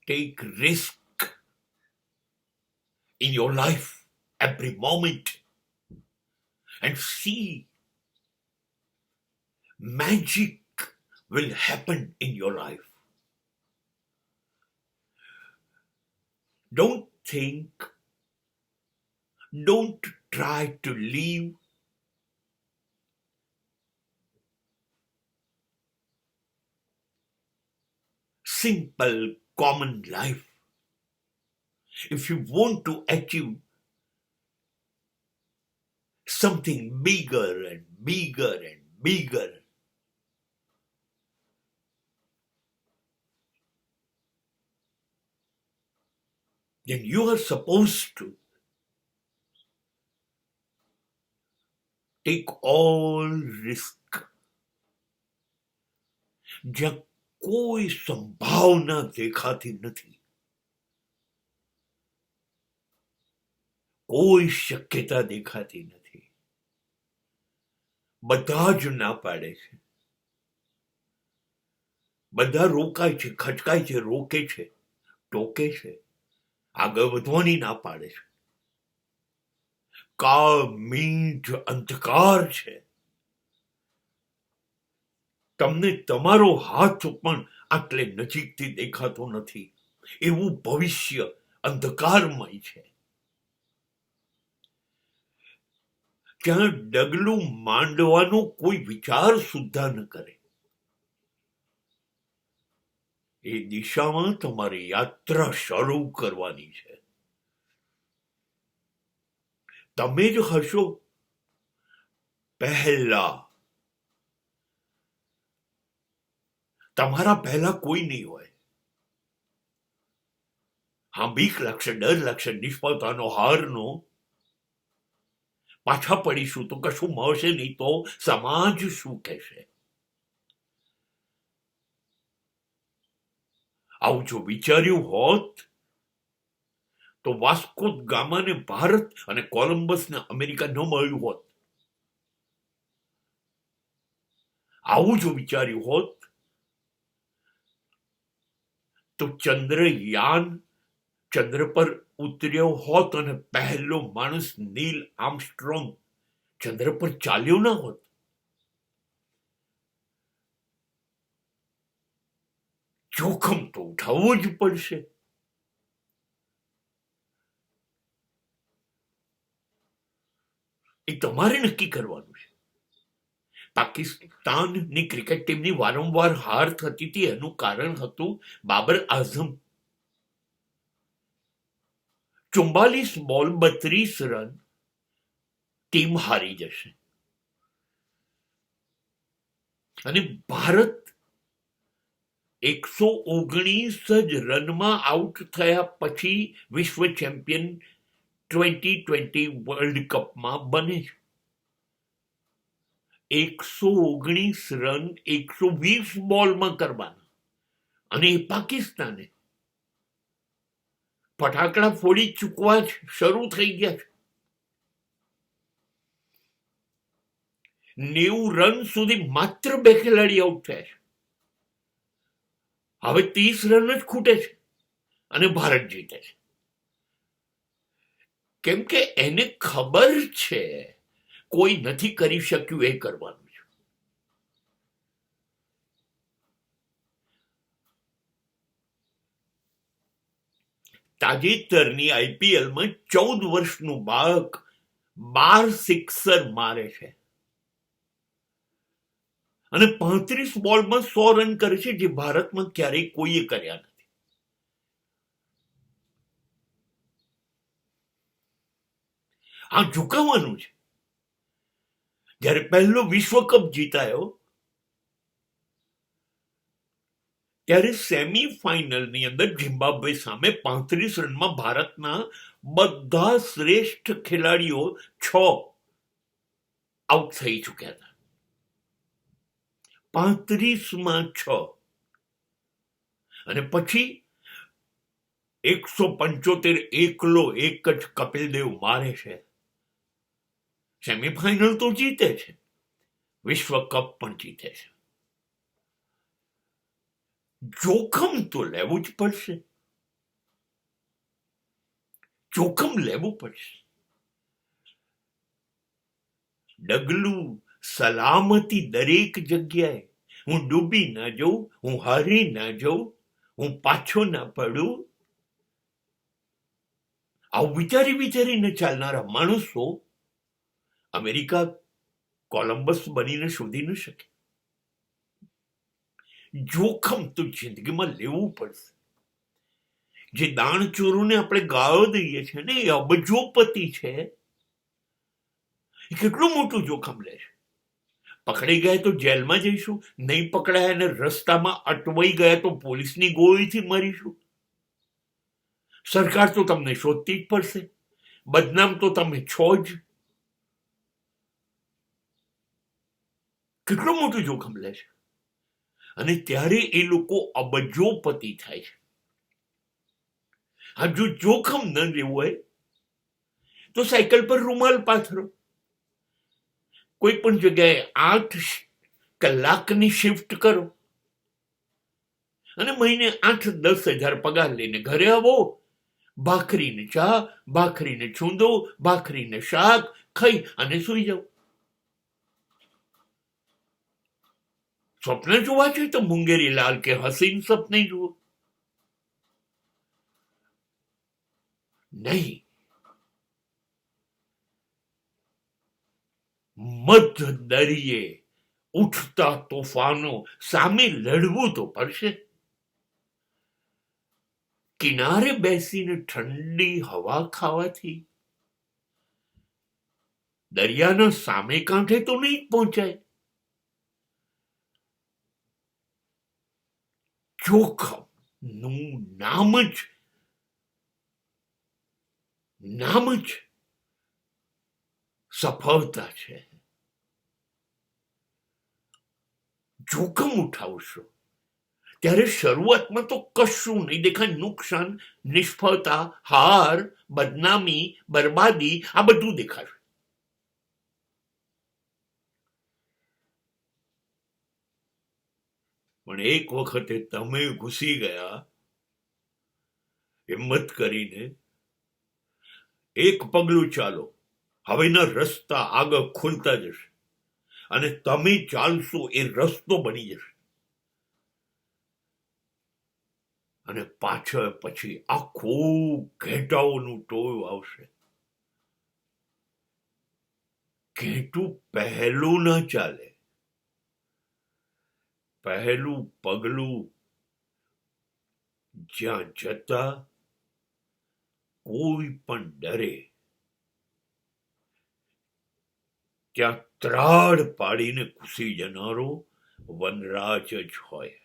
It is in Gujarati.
Take risk in your life every moment and see magic will happen in your life. Don't think, don't try to live simple, common life. If you want to achieve something bigger and bigger and bigger, then you are supposed to take all risk. જ્યાં કોઈ સંભાવના દેખાતી નથી, કોઈ શક્યતા દેખાતી નથી, બધા જ ના પાડે છે, બધા રોકાય છે, ખચકાય છે, રોકે છે, ટોકે છે, આગળ વધવાની ના પાડે છે. કાળ મીઠ અંધકાર છે. તમને તમારો હાથ પણ આટલે નજીકથી દેખાતો નથી. એવું ભવિષ્ય અંધકારમય છે. ત્યાં ડગલું માંડવાનો કોઈ વિચાર સુદ્ધા ન કરે. એ દિશામાં તમારે યાત્રા શરૂ કરવાની છે. તમે જ હશો પહેલા. તમારા પહેલા કોઈ નહીં હોય. હા, બીક લાગશે, ડર લાગશે, નિષ્ફળતાનો, હારનો. પાછા પડીશું તો કશું મળશે નહીં તો સમાજ શું કહેશે? આવું જો વિચાર્યું હોત તો વાસ્કો ગામાને ભારત અને કોલંબસને અમેરિકા ન મળ્યું હોત. આવું જો વિચાર્યું હોત તો ચંદ્રયાન ચંદ્ર પર ઉતર્યો હોત અને પહેલો માણસ નીલ આર્મસ્ટ્રોંગ ચંદ્ર પર ચાલ્યો ના હોત. જોખમ તો ઉઠાવવું જ પડશે. એ તમારે નક્કી કરવાનું છે. પાકિસ્તાનની ક્રિકેટ ટીમની વારંવાર હાર થતી હતી એનું કારણ હતું બાબર આઝમ. 44 બોલ 32 રન ટીમ હારી જશે અને ભારત 119 જ રનમાં આઉટ થયા પછી વિશ્વ ચેમ્પિયન 2020 વર્લ્ડ કપમાં બને છે. 119 રન 120 બોલમાં કરવાના અને એ પાકિસ્તાને ફટાકડા ફોડી ચૂકવા શરૂ થઈ ગયા છે. 90 રન સુધી માત્ર 2 ખેલાડી આઉટ થયા છે. હવે 30 રન જ ખૂટે છે અને ભારત જીતે છે. કેમ કે એને ખબર છે કોઈ નથી કરી શક્યું એ કરવાનું છે. તાજેતરની આઈપીએલમાં 14 વર્ષનું બાળક 12 સિક્સર મારે છે અને 35 બોલમાં 100 રન કરે છે, જે ભારતમાં ક્યારેય કોઈએ કર્યા નથી. આ ઝુકાવવાનું છે. જ્યારે પહેલો વિશ્વ કપ જીતાયો ત્યારે સેમીફાઇનલની અંદર ઝિમ્બાબ્વે સામે 35 રનમાં ભારતના બધા શ્રેષ્ઠ ખેલાડીઓ 6 આઉટ થઈ ચૂક્યા હતા. 35માં 6 અને પછી 175 એકલો એક જ કપિલ દેવ મારે છે. સેમીફાઇનલ તો જીતે છે, વિશ્વ કપ પણ જીતે છે. જોખમ તો લેવું જ પડશે. જોખમ લેવું પડશે. ડગલું સલામતી દરેક જગ્યાએ. હું ડૂબી ના જઉં, હું હારી ના જઉં, હું પાછો ના પડું. આવું વિચારી વિચારીને ચાલનારા માણસો અમેરિકા કોલંબસ બનીને શોધી ન શકે. જોખમ તો જિંદગીમાં લેવું પડશે. જે દાણચોરોને આપણે ગાળો દઈએ છીએ ને, એ અબજોપતિ છે. એ કેટલું મોટું જોખમ લે છે. પકડી ગયા તો જેલમાં જઈશું, નહીં પકડાયા અને રસ્તામાં અટવાઈ ગયા તો પોલીસની ગોળીથી મરીશું. સરકાર તો તમને શોધતી જ પડશે. બદનામ તો તમે છો જ. કેટલું મોટું જોખમ લે છે. અને ત્યારે એ લોકો અબજોપતિ થાય છે. જો જોખમ ન લેવું હોય તો સાયકલ પર રૂમાલ પાથરો. કોઈ પણ જગ્યાએ 8 કલાકની શિફ્ટ કરો અને મહિને 8-10 હજાર પગાર લઈને ઘરે આવો. ભાખરીને ચા, ભાખરીને છૂંદો, ભાખરીને શાક ખાઈ અને સુઈ જાઓ. સ્વપ્ન જોવા છે તો મુંગેરી લાલ કે હસીન સપને જુઓ. નહીં, મધ્ય દરિયે ઉઠતા તોફાનો સામે લડવું તો પડશે. કિનારે બેસીને ઠંડી હવા ખાવાથી દરિયાના સામે કાંઠે તો નહીં પહોંચાય. જોખમનું નામ જ સફળતા છે. જોખમ ઉઠાવશો ત્યારે શરૂઆતમાં તો કશું નહીં દેખાય. નુકસાન, નિષ્ફળતા, હાર, બદનામી, બરબાદી આ બધું દેખાશે. પણ એક વખતે તમે ઘૂસી ગયા, હિંમત કરીને એક પગલું ચાલો. હવેના રસ્તા આગળ ખુલતા જશે અને તમે ચાલશો એ રસ્તો બની જશે. અને પાછળ પછી આખું ઘેટાઓનું ટોળું આવશે. ઘેટું પહેલું ના ચાલે. પહેલું પગલું જ્યાં જતા કોઈ પણ ડરે ત્યાં ત્રાડ પાડીને ઘૂસી જનારો વનરાજ જ હોય.